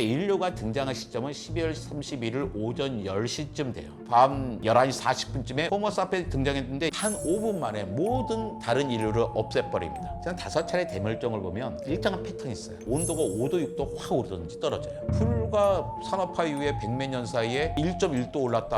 그러니까 인류가 등장한 시점은 12월 31일 오전 10시쯤 돼요. 밤 11시 40분쯤에 호모사피엔스 등장했는데 한 5분 만에 모든 다른 인류를 없애버립니다. 그냥 5차례 대멸종을 보면 일정한 패턴이 있어요. 온도가 5도, 6도 확 오르든지 떨어져요. 불과 산업화 이후에 100몇 년 사이에 1.1도 올랐다.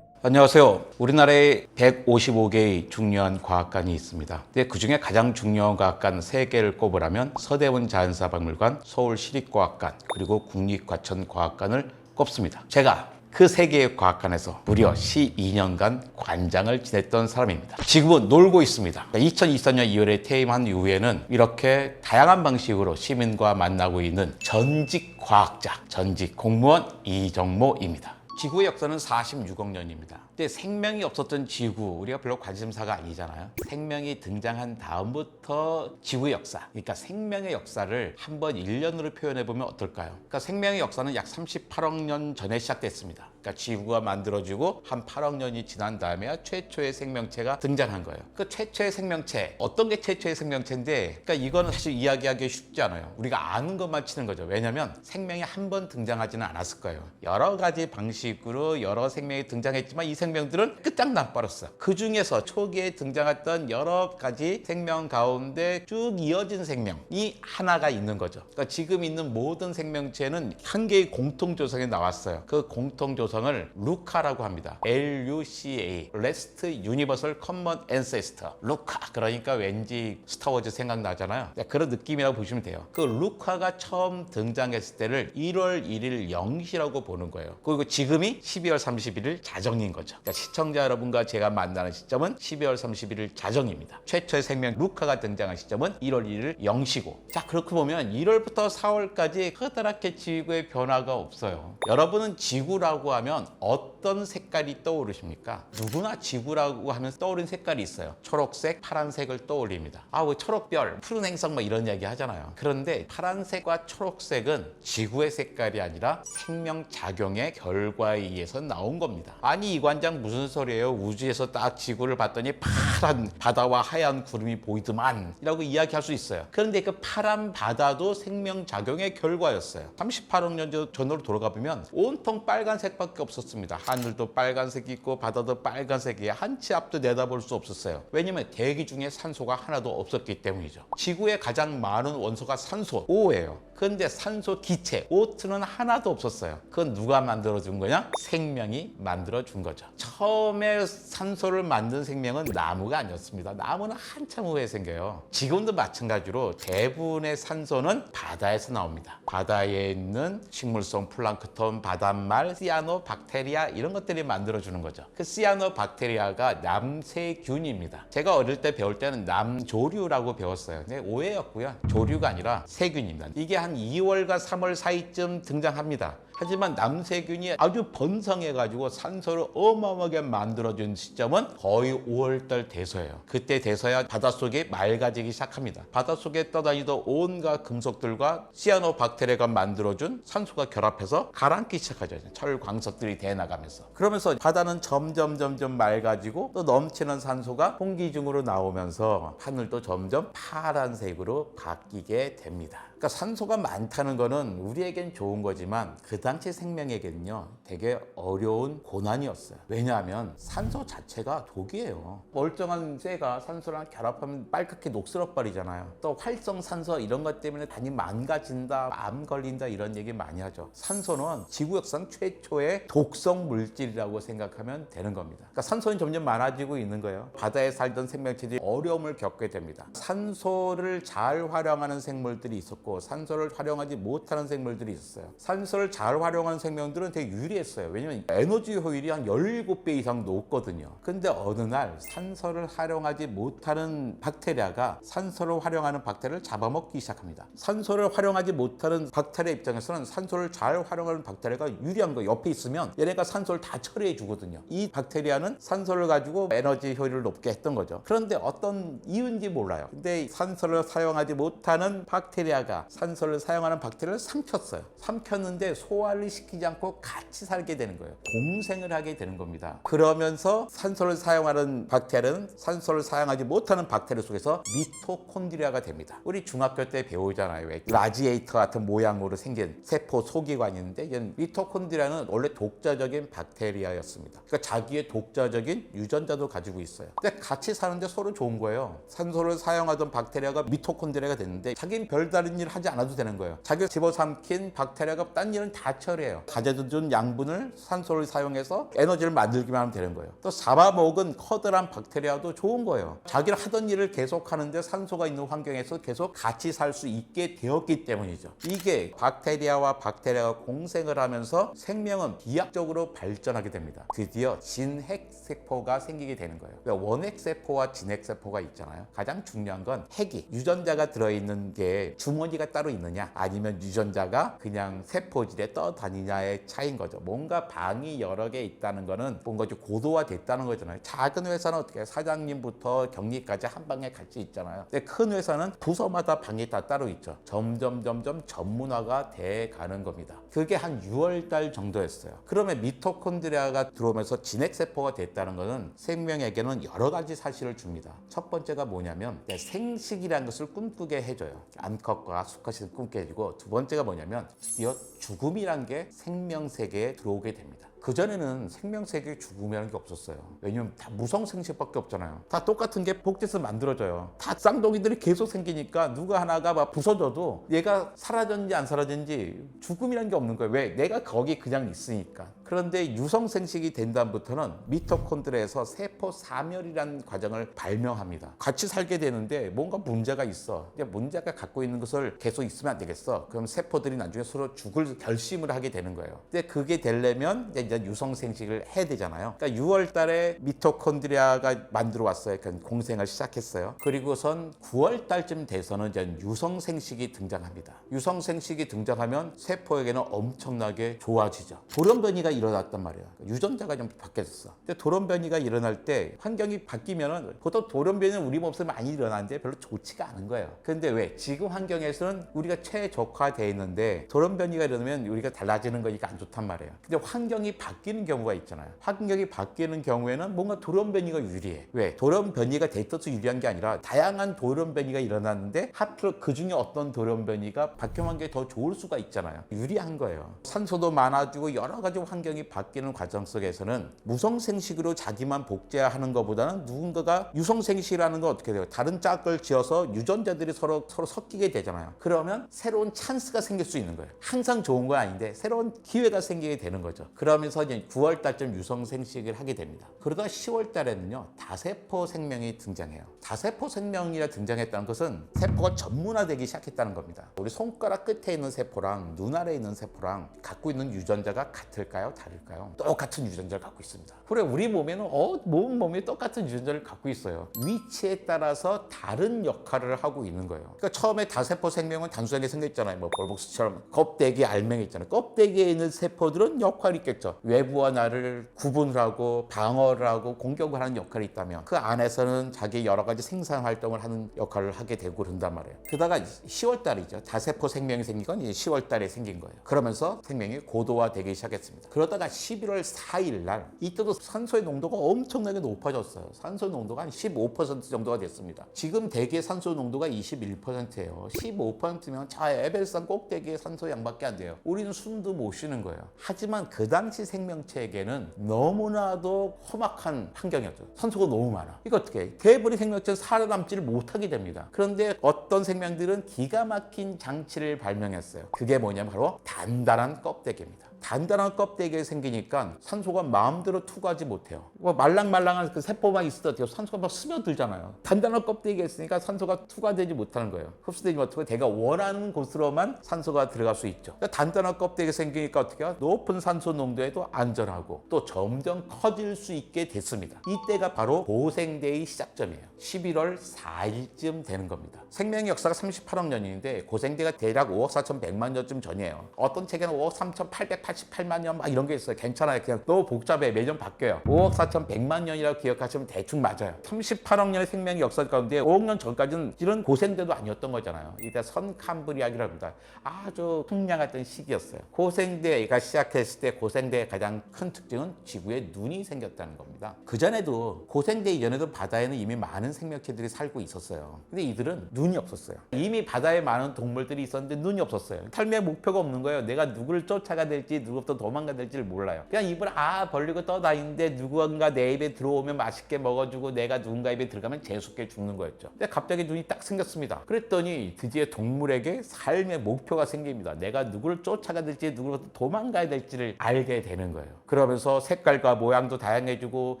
안녕하세요. 우리나라에 155개의 중요한 과학관이 있습니다. 근데 그중에 가장 중요한 과학관 3개를 꼽으라면 서대문 자연사박물관, 서울시립과학관, 그리고 국립과천과학관을 꼽습니다. 제가 그 3개의 과학관에서 무려 12년간 관장을 지냈던 사람입니다. 지금은 놀고 있습니다. 2024년 2월에 퇴임한 이후에는 이렇게 다양한 방식으로 시민과 만나고 있는 전직 과학자, 전직 공무원 이정모입니다. 지구의 역사는 46억 년입니다. 근데 생명이 없었던 지구, 우리가 별로 관심사가 아니잖아요. 생명이 등장한 다음부터 지구의 역사, 그러니까 생명의 역사를 한번 1년으로 표현해보면 어떨까요? 그러니까 생명의 역사는 약 38억 년 전에 시작됐습니다. 그러니까 지구가 만들어지고 한 8억 년이 지난 다음에 최초의 생명체가 등장한 거예요. 그 최초의 생명체, 어떤 게 최초의 생명체인데, 그러니까 이거는 사실 이야기하기 쉽지 않아요. 우리가 아는 것만 치는 거죠. 왜냐하면 생명이 한 번 등장하지는 않았을 거예요. 여러 가지 방식으로 여러 생명이 등장했지만 이 생명들은 끝장나 버렸어. 그 중에서 초기에 등장했던 여러 가지 생명 가운데 쭉 이어진 생명이 하나가 있는 거죠. 그러니까 지금 있는 모든 생명체는 한 개의 공통 조성에 나왔어요. 그 공통 조성을 루카라고 합니다. LUCA, Last Universal Common Ancestor. 루카. 그러니까 왠지 스타워즈 생각나잖아요. 그런 느낌이라고 보시면 돼요. 그 루카가 처음 등장했을 때를 1월 1일 0시라고 보는 거예요. 그리고 지금이 12월 31일 자정인 거죠. 그러니까 시청자 여러분과 제가 만나는 시점은 12월 31일 자정입니다. 최초의 생명 루카가 등장한 시점은 1월 1일 0시고. 자, 그렇게 보면 1월부터 4월까지 커다랗게 지구의 변화가 없어요. 여러분은 지구라고 하면 어떤 색깔이 떠오르십니까? 누구나 지구라고 하면 떠오르는 색깔이 있어요. 초록색, 파란색을 떠올립니다. 아, 왜 초록별, 푸른 행성 뭐 이런 이야기 하잖아요. 그런데 파란색과 초록색은 지구의 색깔이 아니라 생명작용의 결과에 의해서 나온 겁니다. 아니, 이관장 무슨 소리예요? 우주에서 딱 지구를 봤더니 파란 바다와 하얀 구름이 보이더만 이라고 이야기할 수 있어요. 그런데 그 파란 바다도 생명작용의 결과였어요. 38억 년 전으로 돌아가 보면 온통 빨간색밖에 없었습니다. 하늘도 빨간색이 있고 바다도 빨간색이에요. 한 치 앞도 내다볼 수 없었어요. 왜냐면 대기 중에 산소가 하나도 없었기 때문이죠. 지구에 가장 많은 원소가 산소, O예요. 그런데 산소 기체, O2는 하나도 없었어요. 그건 누가 만들어준 거냐? 생명이 만들어준 거죠. 처음에 산소를 만든 생명은 나무가 아니었습니다. 나무는 한참 후에 생겨요. 지금도 마찬가지로 대부분의 산소는 바다에서 나옵니다. 바다에 있는 식물성 플랑크톤, 바닷말, 시아노박테리아 이런 것들이 만들어주는 거죠. 그 시아노박테리아가 남세균입니다. 제가 어릴 때 배울 때는 남조류라고 배웠어요. 근데 오해였고요. 조류가 아니라 세균입니다. 이게 한 2월과 3월 사이쯤 등장합니다. 하지만 남세균이 아주 번성해가지고 산소를 어마어마하게 만들어준 시점은 거의 5월달 돼서예요. 그때 돼서야 바닷속이 맑아지기 시작합니다. 바닷속에 떠다니던 온갖 금속들과 시아노박테리아가 만들어준 산소가 결합해서 가라앉기 시작하죠. 철광석들이 대나가면서. 그러면서 바다는 점점 맑아지고 또 넘치는 산소가 홍기중으로 나오면서 하늘도 점점 파란색으로 바뀌게 됩니다. 그러니까 산소가 많다는 거는 우리에겐 좋은 거지만 그 당시 생명에게는요 되게 어려운 고난이었어요. 왜냐하면 산소 자체가 독이에요. 멀쩡한 쇠가 산소랑 결합하면 빨갛게 녹슬어 버리잖아요. 또 활성산소 이런 것 때문에 많이 망가진다, 암 걸린다 이런 얘기 많이 하죠. 산소는 지구 역사상 최초의 독성 물질이라고 생각하면 되는 겁니다. 그러니까 산소는 점점 많아지고 있는 거예요. 바다에 살던 생명체들이 어려움을 겪게 됩니다. 산소를 잘 활용하는 생물들이 있었고 산소를 활용하지 못하는 생물들이 있었어요. 산소를 잘 활용하는 생명들은 되게 유리했어요. 왜냐면 에너지 효율이 한 17배 이상 높거든요. 근데 어느 날 산소를 활용하지 못하는 박테리아가 산소를 활용하는 박테리아를 잡아먹기 시작합니다. 산소를 활용하지 못하는 박테리아 입장에서는 산소를 잘 활용하는 박테리아가 유리한 거예요. 옆에 있으면 얘네가 산소를 다 처리해 주거든요. 이 박테리아는 산소를 가지고 에너지 효율을 높게 했던 거죠. 그런데 어떤 이유인지 몰라요. 근데 산소를 사용하지 못하는 박테리아가 산소를 사용하는 박테리아를 삼켰어요. 삼켰는데 소화를 시키지 않고 같이 살게 되는 거예요. 공생을 하게 되는 겁니다. 그러면서 산소를 사용하는 박테리아는 산소를 사용하지 못하는 박테리아 속에서 미토콘드리아가 됩니다. 우리 중학교 때 배우잖아요. 왜 라지에이터 같은 모양으로 생긴 세포 소기관이 있는데 이건 미토콘드리아는 원래 독자적인 박테리아였습니다. 그러니까 자기의 독자적인 유전자도 가지고 있어요. 근데 같이 사는데 서로 좋은 거예요. 산소를 사용하던 박테리아가 미토콘드리아가 됐는데 자기는 별다른 일 하지 않아도 되는 거예요. 자기가 집어삼킨 박테리아가 딴 일은 다 처리해요. 가져준 양분을 산소를 사용해서 에너지를 만들기만 하면 되는 거예요. 또 잡아먹은 커다란 박테리아도 좋은 거예요. 자기가 하던 일을 계속 하는데 산소가 있는 환경에서 계속 같이 살 수 있게 되었기 때문이죠. 이게 박테리아와 박테리아가 공생을 하면서 생명은 비약적으로 발전하게 됩니다. 드디어 진핵세포가 생기게 되는 거예요. 원핵세포와 진핵세포가 있잖아요. 가장 중요한 건 핵이 유전자가 들어있는 게 주머니가 따로 있느냐 아니면 유전자가 그냥 세포질에 떠다니냐의 차이인 거죠. 뭔가 방이 여러 개 있다는 거는 뭔가 좀 고도화됐다는 거잖아요. 작은 회사는 어떻게 해요? 사장님부터 경리까지 한 방에 같이 있잖아요. 근데 큰 회사는 부서마다 방이 다 따로 있죠. 점점 전문화가 돼 가는 겁니다. 그게 한 6월 달 정도였어요. 그러면 미토콘드리아가 들어오면서 진핵세포가 됐다는 것은 생명에게는 여러 가지 사실을 줍니다. 첫 번째가 뭐냐면 생식이라는 것을 꿈꾸게 해줘요. 암컷과 수컷이 꿈꾸게 해주고, 두 번째가 뭐냐면 드디어 죽음이란 게 생명 세계에 들어오게 됩니다. 그전에는 생명세계에 죽음이라는 게 없었어요. 왜냐면 다 무성생식밖에 없잖아요. 다 똑같은 게 복제해서 만들어져요. 다 쌍둥이들이 계속 생기니까 누가 하나가 막 부서져도 얘가 사라졌는지 안 사라졌는지 죽음이라는 게 없는 거예요. 왜? 내가 거기 그냥 있으니까. 그런데 유성생식이 된 다음부터는 미토콘드리아에서 세포 사멸이라는 과정을 발명합니다. 같이 살게 되는데 뭔가 문제가 있어. 문제가 갖고 있는 것을 계속 있으면 안 되겠어. 그럼 세포들이 나중에 서로 죽을 결심을 하게 되는 거예요. 근데 그게 되려면 이제 유성생식을 해야 되잖아요. 그러니까 6월 달에 미토콘드리아가 만들어 왔어요. 그러니까 공생을 시작했어요. 그리고선 9월 달쯤 돼서는 이제 유성생식이 등장합니다. 유성생식이 등장하면 세포에게는 엄청나게 좋아지죠. 돌연변이가 일어났단 말이에요. 유전자가 좀 바뀌었어. 근데 돌연변이가 일어날 때 환경이 바뀌면은 보통 돌연변이는 우리 몸속에 많이 일어나는데 별로 좋지가 않은 거예요. 근데 왜? 지금 환경에서는 우리가 최적화되어 있는데 돌연변이가 일어나면 우리가 달라지는 거니까 안 좋단 말이에요. 근데 환경이 바뀌는 경우가 있잖아요. 환경이 바뀌는 경우에는 뭔가 돌연변이가 유리해. 왜? 돌연변이가 데이터서 유리한 게 아니라 다양한 돌연변이가 일어났는데 하필 그 중에 어떤 돌연변이가 박혀만 게 더 좋을 수가 있잖아요. 유리한 거예요. 산소도 많아지고 여러 가지 환경이 바뀌는 과정 속에서는 무성생식으로 자기만 복제하는 것보다는 누군가가 유성생식이라는 건 어떻게 돼요? 다른 짝을 지어서 유전자들이 서로 섞이게 되잖아요. 그러면 새로운 찬스가 생길 수 있는 거예요. 항상 좋은 건 아닌데 새로운 기회가 생기게 되는 거죠. 그러면서 이제 9월 달쯤 유성생식을 하게 됩니다. 그러다 10월 달에는요, 다세포 생명이 등장해요. 다세포 생명이라 등장했다는 것은 세포가 전문화되기 시작했다는 겁니다. 우리 손가락 끝에 있는 세포랑 눈 아래에 있는 세포랑 갖고 있는 유전자가 같을까요? 다를까요? 똑같은 유전자를 갖고 있습니다. 그래, 우리 몸에는 몸에 똑같은 유전자를 갖고 있어요. 위치에 따라서 다른 역할을 하고 있는 거예요. 그러니까 처음에 다세포 생명은 단순하게 생겼잖아요. 뭐 벌복스처럼 껍데기 알맹이 있잖아요. 껍데기에 있는 세포들은 역할이 있겠죠. 외부와 나를 구분을 하고 방어를 하고 공격을 하는 역할이 있다면 그 안에서는 자기 여러 가지 생산 활동을 하는 역할을 하게 되고 그런단 말이에요. 그러다가 10월 달이죠. 다세포 생명이 생긴 건 이제 10월 달에 생긴 거예요. 그러면서 생명이 고도화되기 시작했습니다. 그러다가 11월 4일 날 이때도 산소의 농도가 엄청나게 높아졌어요. 산소 농도가 한 15% 정도가 됐습니다. 지금 대기 산소 농도가 21%예요. 15%면 저 에베레스트 꼭대기의 산소 양밖에 안 돼요. 우리는 숨도 못 쉬는 거예요. 하지만 그 당시 생명체에게는 너무나도 험악한 환경이었죠. 산소가 너무 많아. 이거 어떻게 해? 대부분의 생명체는 살아남지를 못하게 됩니다. 그런데 어떤 생명들은 기가 막힌 장치를 발명했어요. 그게 뭐냐면 바로 단단한 껍데기입니다. 단단한 껍데기가 생기니까 산소가 마음대로 투과하지 못해요. 말랑말랑한 그 세포만 있어도 산소가 막 스며들잖아요. 단단한 껍데기가 있으니까 산소가 투과되지 못하는 거예요. 흡수되지 못하고 내가 원하는 곳으로만 산소가 들어갈 수 있죠. 단단한 껍데기가 생기니까 어떻게 해요? 높은 산소 농도에도 그래도 안전하고 또 점점 커질 수 있게 됐습니다. 이때가 바로 고생대의 시작점이에요. 11월 4일쯤 되는 겁니다. 생명의 역사가 38억 년인데 고생대가 대략 5억 4,100만 년쯤 전이에요. 어떤 책에는 5억 3,888만 년 막 이런 게 있어요. 괜찮아요. 그냥 너무 복잡해. 매년 바뀌어요. 5억 4,100만 년이라고 기억하시면 대충 맞아요. 38억 년의 생명의 역사 가운데 5억 년 전까지는 이런 고생대도 아니었던 거잖아요. 이때 선캄브리아기라고 합니다. 아주 풍량했던 시기였어요. 고생대가 시작했을 때 고생대의 가장 큰 특징은 지구에 눈이 생겼다는 겁니다. 그전에도 고생대 이전에도 바다에는 이미 많은 생명체들이 살고 있었어요. 근데 이들은 눈이 없었어요. 이미 바다에 많은 동물들이 있었는데 눈이 없었어요. 삶의 목표가 없는 거예요. 내가 누구를 쫓아가 될지 누구부터 도망가 될지를 몰라요. 그냥 입을 벌리고 떠다니는데 누군가 내 입에 들어오면 맛있게 먹어주고 내가 누군가 입에 들어가면 재수없게 죽는 거였죠. 근데 갑자기 눈이 딱 생겼습니다. 그랬더니 드디어 동물에게 삶의 목표가 생깁니다. 내가 누구를 쫓아가 될지 누구로부터 도망가야 될지를 알게 되는 거예요. 그러면서 색깔과 모양도 다양해지고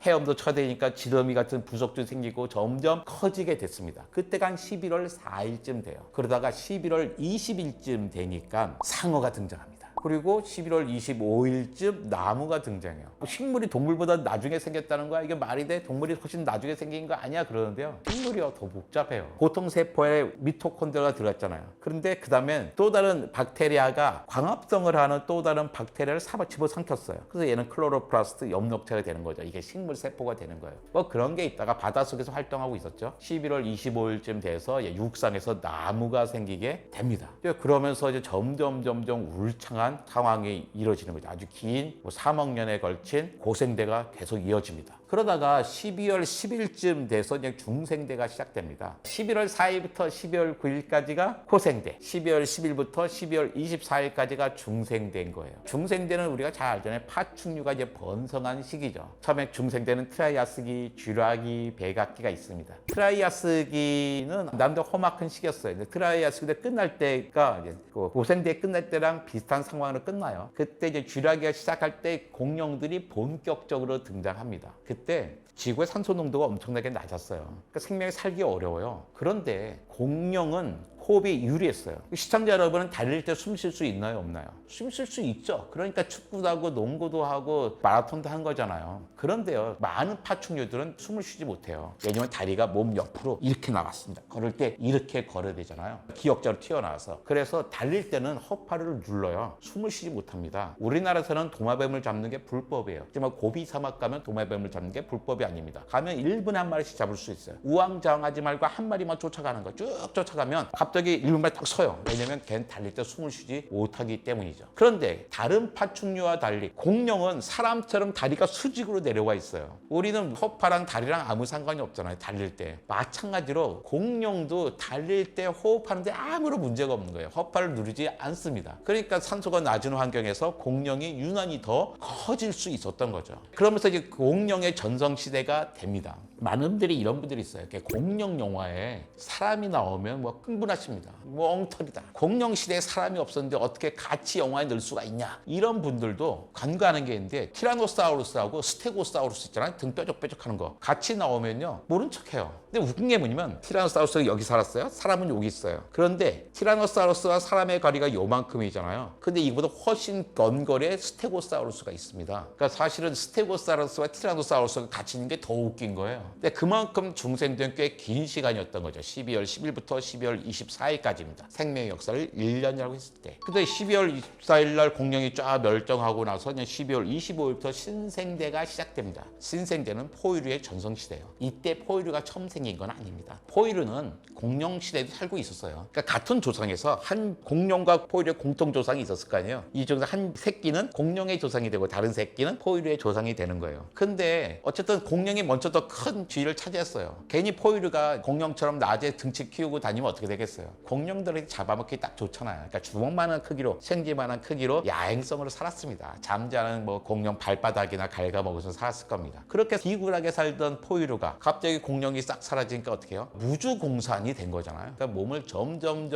헤엄도 쳐대니까 지렁이 같은 부속도 생기고 점점 커지게 됐습니다. 그때가 한 11월 4일쯤 돼요. 그러다가 11월 20일쯤 되니까 상어가 등장합니다. 그리고 11월 25일쯤 나무가 등장해요. 식물이 동물보다 나중에 생겼다는 거야? 이게 말이 돼? 동물이 훨씬 나중에 생긴 거 아니야? 그러는데요. 식물이요. 더 복잡해요. 고통세포에 미토콘드리아가 들어갔잖아요. 그런데 그 다음엔 또 다른 박테리아가 광합성을 하는 또 다른 박테리아를 집어삼켰어요. 그래서 얘는 클로로플라스트 엽록체가 되는 거죠. 이게 식물세포가 되는 거예요. 뭐 그런 게 있다가 바닷속에서 활동하고 있었죠. 11월 25일쯤 돼서 육상에서 나무가 생기게 됩니다. 그러면서 이제 점점 울창한 상황이 이루어지는 거죠. 아주 긴 3억 년에 걸친 고생대가 계속 이어집니다. 그러다가 12월 10일쯤 돼서 이제 중생대가 시작됩니다. 11월 4일부터 12월 9일까지가 고생대, 12월 10일부터 12월 24일까지가 중생대인 거예요. 중생대는 우리가 잘 알잖아요. 파충류가 이제 번성한 시기죠. 처음에 중생대는 트라이아스기, 쥐라기, 백악기가 있습니다. 트라이아스기는 남도 험악한 시기였어요. 근데 트라이아스기 끝날 때가 이제 고생대 끝날 때랑 비슷한 상황으로 끝나요. 그때 이제 쥐라기가 시작할 때 공룡들이 본격적으로 등장합니다. 그때 지구의 산소 농도가 엄청나게 낮았어요. 그러니까 생명이 살기 어려워요. 그런데 공룡은 호흡이 유리했어요. 시청자 여러분은 달릴 때 숨 쉴 수 있나요? 없나요? 숨 쉴 수 있죠. 그러니까 축구도 하고 농구도 하고 마라톤도 한 거잖아요. 그런데요, 많은 파충류들은 숨을 쉬지 못해요. 왜냐면 다리가 몸 옆으로 이렇게 나왔습니다. 걸을 때 이렇게 걸어야 되잖아요. 기역자로 튀어나와서. 그래서 달릴 때는 허파를 눌러요. 숨을 쉬지 못합니다. 우리나라에서는 도마뱀을 잡는 게 불법이에요. 하지만 고비 사막 가면 도마뱀을 잡는 게 불법이 아닙니다. 가면 1분에 한 마리씩 잡을 수 있어요. 우왕좌왕하지 말고 한 마리만 쫓아가는 거. 쭉 쫓아가면 갑자기 1분만에 딱 서요. 왜냐면 걔는 달릴 때 숨을 쉬지 못하기 때문이죠. 그런데 다른 파충류와 달리 공룡은 사람처럼 다리가 수직으로 내려와 있어요. 우리는 허파랑 다리랑 아무 상관이 없잖아요. 달릴 때. 마찬가지로 공룡도 달릴 때 호흡하는데 아무런 문제가 없는 거예요. 허파를 누르지 않습니다. 그러니까 산소가 낮은 환경에서 공룡이 유난히 더 커질 수 있었던 거죠. 그러면서 이제 공룡의 전성시대가 됩니다. 많은 분들이 이런 분들이 있어요. 공룡 영화에 사람이 나오면 흥분하십니다. 엉터리다. 공룡 시대에 사람이 없었는데 어떻게 같이 영화에 넣을 수가 있냐. 이런 분들도 간과하는 게 있는데 티라노사우루스하고 스테고사우루스 있잖아요. 등 뾰족뾰족하는 거. 같이 나오면요. 모른 척해요. 근데 웃긴 게 뭐냐면 티라노사우루스가 여기 살았어요. 사람은 여기 있어요. 그런데 티라노사우루스와 사람의 거리가 요만큼이잖아요. 근데 이거보다 훨씬 먼 거리에 스테고사우루스가 있습니다. 그러니까 사실은 스테고사우루스와 티라노사우루스가 같이 있는 게 더 웃긴 거예요. 근데 그만큼 중생된 꽤 긴 시간이었던 거죠. 12월 10일부터 12월 24일까지입니다. 생명의 역사를 1년이라고 했을 때. 근데 12월 24일 날 공룡이 쫙 멸종하고 나서 12월 25일부터 신생대가 시작됩니다. 신생대는 포유류의 전성시대예요. 이때 포유류가 처음 생긴 건 아닙니다. 포유류는 공룡 시대에도 살고 있었어요. 그러니까 같은 조상에서 한 공룡과 포유류의 공통 조상이 있었을 거 아니에요. 이 중에서 한 새끼는 공룡의 조상이 되고 다른 새끼는 포유류의 조상이 되는 거예요. 근데 어쨌든 공룡이 먼저 더 큰 지위를 차지했어요. 괜히 포유류가 공룡처럼 낮에 등치 키우고 다니면 어떻게 되겠어요? 공룡들이 잡아먹기 딱 좋잖아요. 그러니까 주먹만한 크기로, 생쥐만한 크기로 야행성으로 살았습니다. 잠자는 공룡 발바닥이나 갉아먹어서 살았을 겁니다. 그렇게 비굴하게 살던 포유류가 갑자기 공룡이 싹 사라지니까 어떻게 해요? 무주공산이 된 거잖아요. 그러니까 몸을 점점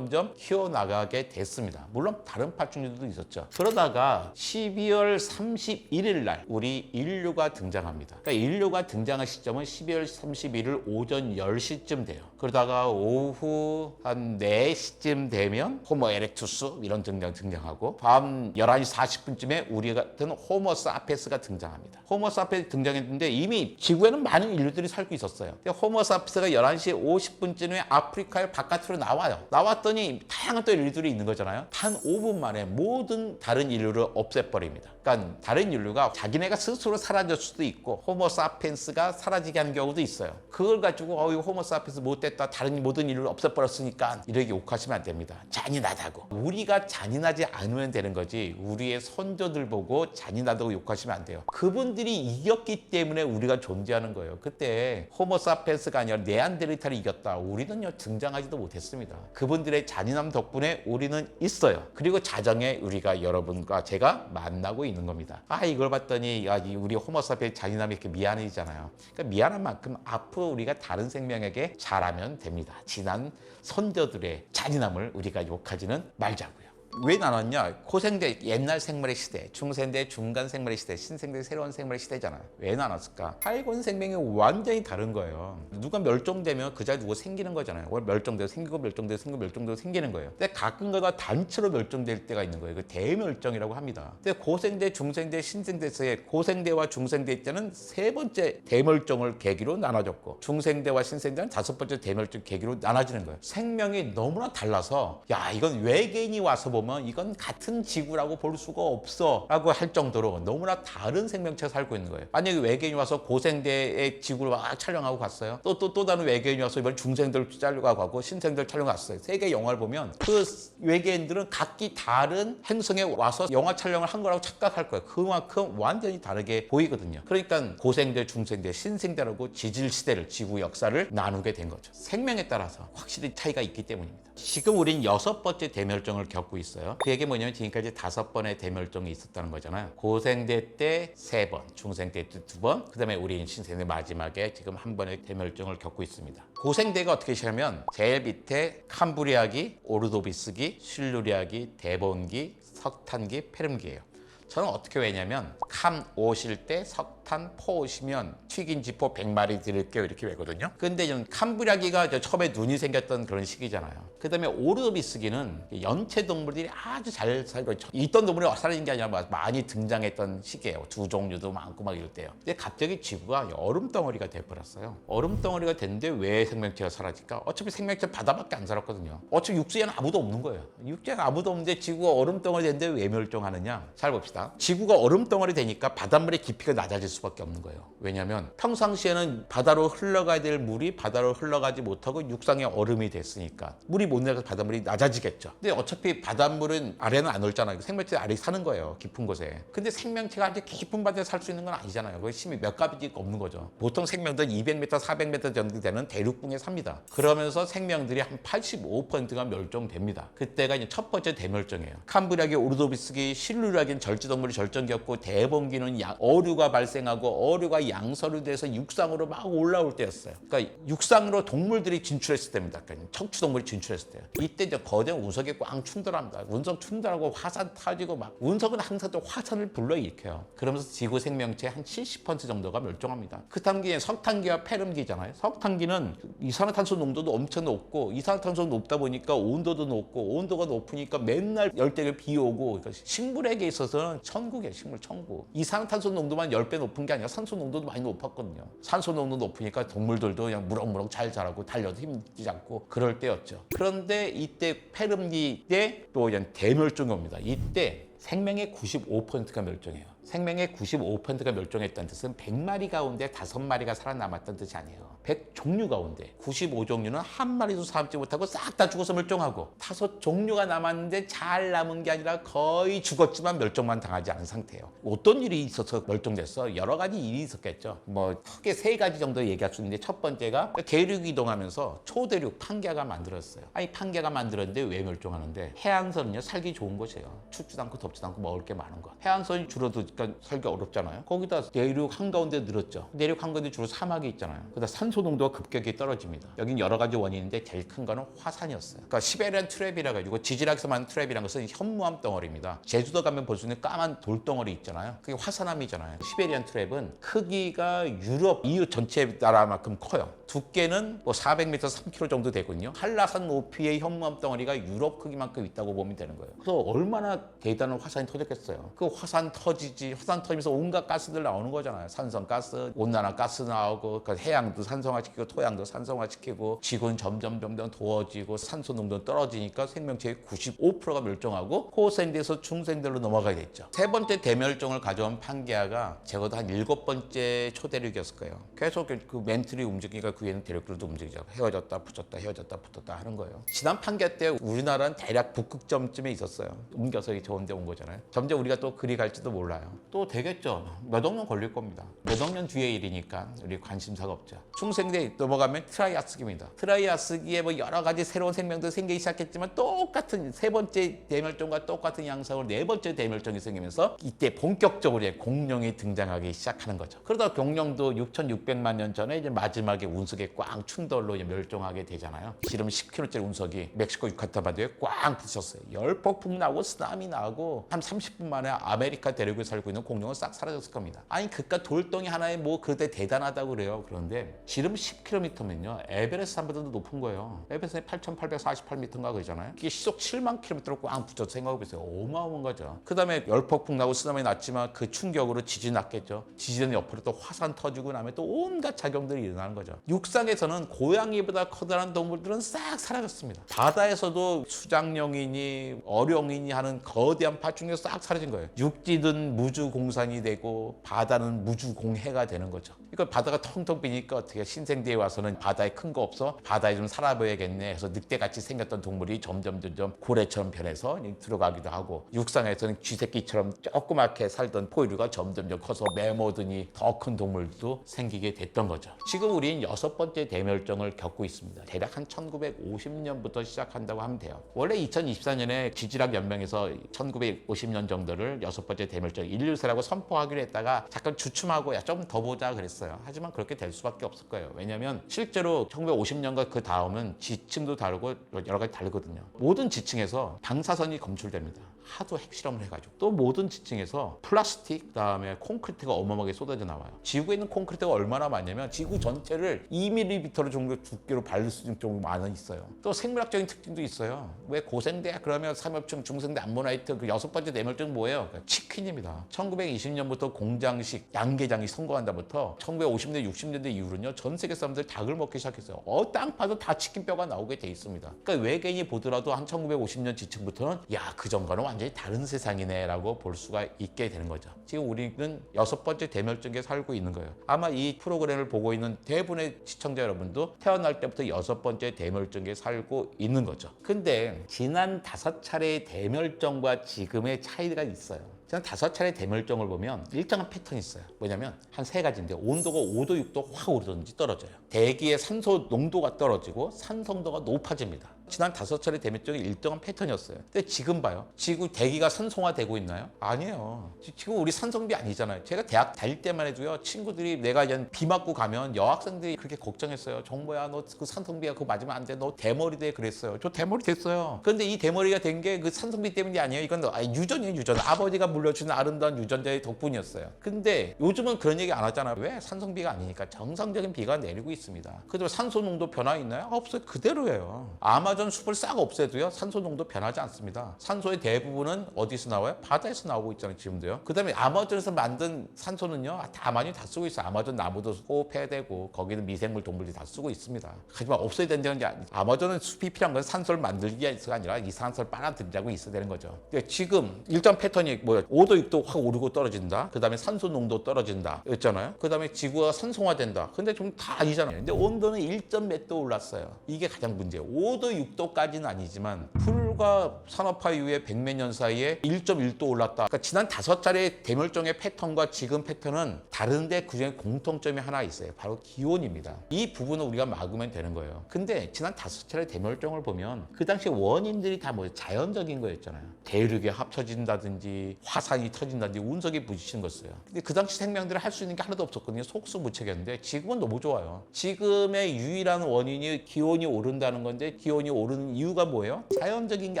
키워나가게 됐습니다. 물론 다른 파충류들도 있었죠. 그러다가 12월 31일 날 우리 인류가 등장합니다. 그러니까 인류가 등장한 시점은 12월 31일 오전 10시쯤 돼요. 그러다가 오후 한 밤 4시쯤 되면 호모 에렉투스 이런 등장하고 밤 11시 40분쯤에 우리 같은 호모 사피엔스가 등장합니다. 호모 사피엔스 등장했는데 이미 지구에는 많은 인류들이 살고 있었어요. 호모 사피엔스가 11시 50분쯤에 아프리카의 바깥으로 나와요. 나왔더니 다양한 또 인류들이 있는 거잖아요. 단 5분 만에 모든 다른 인류를 없애버립니다. 그러니까 다른 인류가 자기네가 스스로 사라질 수도 있고 호모 사피엔스가 사라지게 하는 경우도 있어요. 그걸 가지고 이거 호모 사피엔스 못됐다, 다른 모든 인류를 없애버렸으니까 이렇게 욕하시면 안 됩니다. 잔인하다고. 우리가 잔인하지 않으면 되는 거지 우리의 선조들 보고 잔인하다고 욕하시면 안 돼요. 그분들이 이겼기 때문에 우리가 존재하는 거예요. 그때 호모 사피엔스가 아니라 네안데르탈이 이겼다. 우리는요 등장하지도 못했습니다. 그분들의 잔인함 덕분에 우리는 있어요. 그리고 자정에 우리가 여러분과 제가 만나고 있는 겁니다. 이걸 봤더니 우리 호모 사피엔스 잔인함이 이렇게 미안해지잖아요. 그러니까 미안한 만큼 앞으로 우리가 다른 생명에게 잘하면 됩니다. 지난 선조들의 잔인함을 우리가 욕하지는 말자고요. 왜 나눴냐? 고생대 옛날 생물의 시대, 중생대 중간 생물의 시대, 신생대 새로운 생물의 시대잖아요. 왜 나눴을까? 살고있는 생명이 완전히 다른 거예요. 누가 멸종되면 그 자리에 누가 생기는 거잖아요. 멸종되고 생기고 멸종되고 생기고 멸종되고 생기는 거예요. 근데 가끔가다 단체로 멸종될 때가 있는 거예요. 그 대멸종이라고 합니다. 근데 고생대, 중생대, 신생대에서의 고생대와 중생대 때는 3번째 대멸종을 계기로 나눠졌고 중생대와 신생대는 5번째 대멸종 계기로 나눠지는 거예요. 생명이 너무나 달라서 이건 외계인이 와서 보면 이건 같은 지구라고 볼 수가 없어 라고 할 정도로 너무나 다른 생명체가 살고 있는 거예요. 만약에 외계인이 와서 고생대의 지구를 막 촬영하고 갔어요. 또 다른 외계인이 와서 이번 중생들 촬영하고 가고 신생들 촬영하고 갔어요. 세계 영화를 보면 그 외계인들은 각기 다른 행성에 와서 영화 촬영을 한 거라고 착각할 거예요. 그만큼 완전히 다르게 보이거든요. 그러니까 고생대, 중생대, 신생대라고 지질시대를, 지구 역사를 나누게 된 거죠. 생명에 따라서 확실히 차이가 있기 때문입니다. 지금 우린 6번째 대멸종을 겪고 있어요. 그 얘기 뭐냐면 지금까지 5번의 대멸종이 있었다는 거잖아요. 고생대 때 3번, 중생대 때 2번, 그 다음에 우리 신생대 마지막에 지금 한 번의 대멸종을 겪고 있습니다. 고생대가 어떻게 시작하면 제일 밑에 캄브리아기, 오르도비스기, 실루리아기, 데본기, 석탄기, 페름기예요. 저는 어떻게 외냐면 캄 오실 때 석탄 포 오시면 튀긴 지포 100마리 드릴게요 이렇게 외거든요. 근데 저는 캄브리아기가 처음에 눈이 생겼던 그런 시기잖아요. 그 다음에 오르도비스기는 연체 동물들이 아주 잘 살고 있던 동물이 사라진 게 아니라 많이 등장했던 시기예요. 2종류도 많고 막 이럴 때요. 근데 갑자기 지구가 얼음덩어리가 돼버렸어요. 얼음덩어리가 됐는데 왜 생명체가 사라질까? 어차피 생명체 바다밖에 안 살았거든요. 어차피 육지에는 아무도 없는 거예요. 육지에는 아무도 없는데 지구가 얼음덩어리 됐는데 왜 멸종하느냐? 잘 봅시다. 지구가 얼음덩어리 되니까 바닷물의 깊이가 낮아질 수밖에 없는 거예요. 왜냐하면 평상시에는 바다로 흘러가야 될 물이 바다로 흘러가지 못하고 육상에 얼음이 됐으니까 물이 못 내려서 바닷물이 낮아지겠죠. 근데 어차피 바닷물은 아래는 안 얼잖아요. 생명체 아래 사는 거예요. 깊은 곳에. 근데 생명체가 아주 깊은 바다에 살 수 있는 건 아니잖아요. 그 힘이 몇 가지가 없는 거죠. 보통 생명들은 200m, 400m 정도 되는 대륙붕에 삽니다. 그러면서 생명들이 한 85%가 멸종됩니다. 그때가 이제 첫 번째 대멸종이에요. 캄브리아기, 오르도비스기, 실루리아기는 절지동물이 절정기였고 대본기는 어류가 발생하고 어류가 양서류 돼서 육상으로 막 올라올 때였어요. 그러니까 육상으로 동물들이 진출했을 때입니다. 그러니까 척추동물이 진출했을 때요. 이때 이제 거대한 운석이 꽝 충돌합니다. 운석 충돌하고 화산 터지고 막 운석은 항상 또 화산을 불러일으켜요. 그러면서 지구 생명체 한 70% 정도가 멸종합니다. 그 다음 기에 석탄기와 페름기잖아요. 석탄기는 이산화탄소 농도도 엄청 높고 이산화탄소 높다 보니까 온도도 높고 온도가 높으니까 맨날 열대를 비 오고 그러니까 식물에게 있어서는 천국이에요. 식물 천국. 이산화탄소 농도만 10배 높은 게 아니라 산소 농도도 많이 높았거든요. 산소 농도 높으니까 동물들도 그냥 무럭무럭 잘 자라고 달려도 힘들지 않고 그럴 때였죠. 그런데 이때 페름기 때 또 그냥 대멸종이 옵니다. 이때 생명의 95%가 멸종해요. 생명의 95%가 멸종했다는 뜻은 100마리 가운데 5마리가 살아남았다는 뜻이 아니에요. 100종류 가운데 95종류는 한 마리도 살지 못하고 싹 다 죽어서 멸종하고 5종류가 남았는데 잘 남은 게 아니라 거의 죽었지만 멸종만 당하지 않은 상태예요. 어떤 일이 있어서 멸종됐어? 여러 가지 일이 있었겠죠. 크게 3가지 정도 얘기할 수 있는데 첫 번째가 대륙 이동하면서 초대륙 판게아가 만들었어요. 판게아가 만들었는데 왜 멸종하는데 해안선은요 살기 좋은 곳이에요. 춥지도 않고 덥지도 않고 먹을 게 많은 것. 해안선이 줄어들죠. 그러니까 살기 어렵잖아요. 거기다 내륙 한가운데 늘었죠. 내륙 한가운데 주로 사막이 있잖아요. 그러다 산소 농도가 급격히 떨어집니다. 여긴 여러 가지 원인인데 제일 큰 거는 화산이었어요. 그러니까 시베리안 트랩이라 가지고 지질학에서 만든 트랩이라는 것은 현무암 덩어리입니다. 제주도 가면 볼 수 있는 까만 돌덩어리 있잖아요. 그게 화산암이잖아요. 시베리안 트랩은 크기가 유럽 EU 전체 나라만큼 커요. 두께는 뭐 400m, 3km 정도 되거든요. 한라산 높이의 현무암 덩어리가 유럽 크기만큼 있다고 보면 되는 거예요. 그래서 얼마나 대단한 화산이 터졌겠어요. 그 화산 터지지, 화산 터지면서 온갖 가스들 나오는 거잖아요. 산성가스, 온난화 가스 나오고, 그러니까 해양도 산성화시키고, 토양도 산성화시키고, 지구는 점점 더워지고, 산소 농도 떨어지니까 생명체의 95%가 멸종하고, 호생돼서 중생들로 넘어가게 됐죠. 세 번째 대멸종을 가져온 판게아가 적어도 한 7번째 초대륙이었을 거예요. 계속 그 멘틀이 움직이니까 그 위에는 대륙들도 움직이죠. 헤어졌다 붙었다 헤어졌다 붙었다 하는 거예요. 지난 판게 때 우리나라는 대략 북극점쯤에 있었어요. 옮겨서 좋은 데 온 거잖아요. 점점 우리가 또 그리 갈지도 몰라요. 또 되겠죠. 몇 억 년 걸릴 겁니다. 몇 억 년 뒤의 일이니까 우리 관심사가 없죠. 중생대 넘어가면 트라이아스기입니다. 트라이아스기에 뭐 여러 가지 새로운 생명도 생기기 시작했지만 똑같은 세 번째 대멸종과 똑같은 양상으로 네 번째 대멸종이 생기면서 이때 본격적으로 공룡이 등장하기 시작하는 거죠. 그러다 공룡도 6,600만 년 전에 이제 마지막에 운석에 꽝 충돌로 이제 멸종하게 되잖아요. 지름 10km짜리 운석이 멕시코 유카탄 반도에 꽝 부딪혔어요. 열폭풍 나고 쓰나미 나고 한 30분 만에 아메리카 대륙에 살고 있는 공룡은 싹 사라졌을 겁니다. 아니 그깟 돌덩이 하나에 뭐 그때 대단하다고 그래요. 그런데 지름 10km면요 에베레스트 산보다도 높은 거예요. 에베레스트는 8,848m인가 그러잖아요. 이게 시속 7만 km로 꽝 붙여서 생각해보세요. 어마어마한 거죠. 그 다음에 열폭풍 나고 쓰나미 났지만 그 충격으로 지진이 났겠죠. 지진은 옆으로 또 화산 터지고 나면 또 온갖 작용들이 일어나는 거죠. 육상에서는 고양이보다 커다란 동물들은 싹 사라졌습니다. 바다에서도 수장령이니 어룡이니 하는 거대한 파충류가 싹 사라진 거예요. 육지는 무주공산이 되고 바다는 무주공해가 되는 거죠. 그러니까 바다가 텅텅 비니까 어떻게 신생대에 와서는 바다에 큰 거 없어? 바다에 좀 살아봐야겠네 해서 늑대같이 생겼던 동물이 점점 고래처럼 변해서 들어가기도 하고, 육상에서는 쥐새끼처럼 조그맣게 살던 포유류가 점점 커서 메모드니 더 큰 동물도 생기게 됐던 거죠. 지금 우리는 6번째 대멸종을 겪고 있습니다. 대략 한 1950년부터 시작한다고 하면 돼요. 원래 2024년에 지질학 연맹에서 1950년 정도를 6번째 대멸종 인류세라고 선포하기로 했다가 잠깐 주춤하고 좀 더 보자 그랬어요. 하지만 그렇게 될 수밖에 없을 거예요. 왜냐하면 실제로 1950년과 그 다음은 지층도 다르고 여러 가지 다르거든요. 모든 지층에서 방사선이 검출됩니다. 하도 핵실험을 해가지고. 또 모든 지층에서 플라스틱, 그다음에 콘크리트가 어마어마하게 쏟아져 나와요. 지구에 있는 콘크리트가 얼마나 많냐면 지구 전체를 2mm 정도 두께로 바를 수 있는 정도 많이 있어요. 또 생물학적인 특징도 있어요. 왜 고생대 그러면 삼엽충, 중생대, 암모나이트 그 6번째 대멸종은 뭐예요? 치킨입니다. 1920년부터 공장식 양계장이 성공한다부터 1950년대, 60년대 이후로는요 전 세계 사람들 닭을 먹기 시작했어요. 땅 파도 다 치킨뼈가 나오게 돼 있습니다. 그러니까 외계인이 보더라도 한 1950년 지층부터는 야, 그 전과는 완전히 다른 세상이네 라고 볼 수가 있게 되는 거죠. 지금 우리는 6번째 대멸종에 살고 있는 거예요. 아마 이 프로그램을 보고 있는 대부분의 시청자 여러분도 태어날 때부터 6번째 대멸종에 살고 있는 거죠. 근데 지난 5차례의 대멸종과 지금의 차이가 있어요. 지난 5차례 대멸종을 보면 일정한 패턴이 있어요. 뭐냐면 한 3가지인데 온도가 5도, 6도 확 오르든지 떨어져요. 대기의 산소 농도가 떨어지고 산성도가 높아집니다. 지난 5차례 대멸종이 일정한 패턴이었어요. 근데 지금 봐요. 지구 대기가 산성화되고 있나요? 아니에요. 지금 우리 산성비 아니잖아요. 제가 대학 다닐 때만 해도요. 친구들이 내가 이제 비 맞고 가면 여학생들이 그렇게 걱정했어요. 정모야 너 그 산성비가 그거 맞으면 안 돼. 너 대머리 돼 그랬어요. 저 대머리 됐어요. 그런데 이 대머리가 된 게 그 산성비 때문이 아니에요. 이건 유전이에요. 유전. 아버지가 물려주는 아름다운 유전자의 덕분이었어요. 근데 요즘은 그런 얘기 안 하잖아요. 왜? 산성비가 아니니까 정상적인 비가 내리고 있습니다. 그래도 산소 농도 변화 있나요? 없어요. 그대로예요. 아마존 숲을 싹 없애도요 산소 농도 변하지 않습니다. 산소의 대부분은 어디서 나와요? 바다에서 나오고 있잖아요. 지금도요. 그 다음에 아마존에서 만든 산소는요 다 많이 다 쓰고 있어요. 아마존 나무도 호흡해야 되고 거기는 미생물 동물들이 다 쓰고 있습니다. 하지만 없어야 된다는 게 아니죠. 아마존은 숲이 필요한 건 산소를 만들기가 아니라 이 산소를 빨아들이자고 있어야 되는 거죠. 근데 지금 일정 패턴이 뭐예요? 5도 6도 확 오르고 떨어진다. 그 다음에 산소 농도 떨어진다 였잖아요. 그 다음에 지구가 산성화된다. 근데 좀 다 아니잖아요. 근데 온도는 1점 몇 도 올랐어요. 이게 가장 문제예요. 5도 1도까지는 아니지만 불과 산업화 이후에 100몇 년 사이에 1.1도 올랐다. 그러니까 지난 5차례 대멸종의 패턴과 지금 패턴은 다른데 그중에 공통점이 하나 있어요. 바로 기온입니다. 이 부분을 우리가 막으면 되는 거예요. 근데 지난 5차례 대멸종을 보면 그 당시 원인들이 다 뭐 자연적인 거였잖아요. 대륙이 합쳐진다든지 화산이 터진다든지 운석이 부딪히는 거였어요. 근데 그 당시 생명들이 할 수 있는 게 하나도 없었거든요. 속수무책이었는데 지금은 너무 좋아요. 지금의 유일한 원인이 기온이 오른다는 건데 기온이 오르는 이유가 뭐예요? 자연적인 게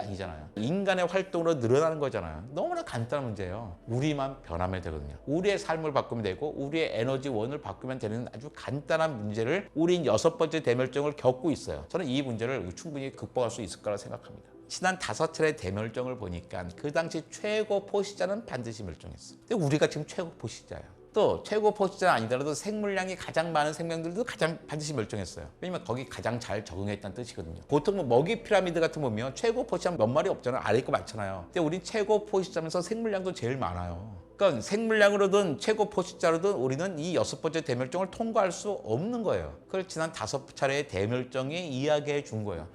아니잖아요. 인간의 활동으로 늘어나는 거잖아요. 너무나 간단한 문제예요. 우리만 변하면 되거든요. 우리의 삶을 바꾸면 되고 우리의 에너지원을 바꾸면 되는 아주 간단한 문제를 우린 6번째 대멸종을 겪고 있어요. 저는 이 문제를 충분히 극복할 수 있을 거라 생각합니다. 지난 5차례 대멸종을 보니까 그 당시 최고 포식자는 반드시 멸종했어. 근데 우리가 지금 최고 포식자예요. 또 최고 포식자는 아니더라도 생물량이 가장 많은 생명들도 가장 반드시 멸종했어요. 왜냐면 거기 가장 잘 적응했다는 뜻이거든요. 보통 뭐 먹이 피라미드 같은 거 보면 최고 포식자 몇 마리 없잖아요. 아래 거 많잖아요. 근데 우린 최고 포식자면서 생물량도 제일 많아요. 그러니까 생물량으로든 최고 포식자로든 우리는 이 6번째 대멸종을 통과할 수 없는 거예요. 그걸 지난 5차례의 대멸종이 이야기해 준 거예요.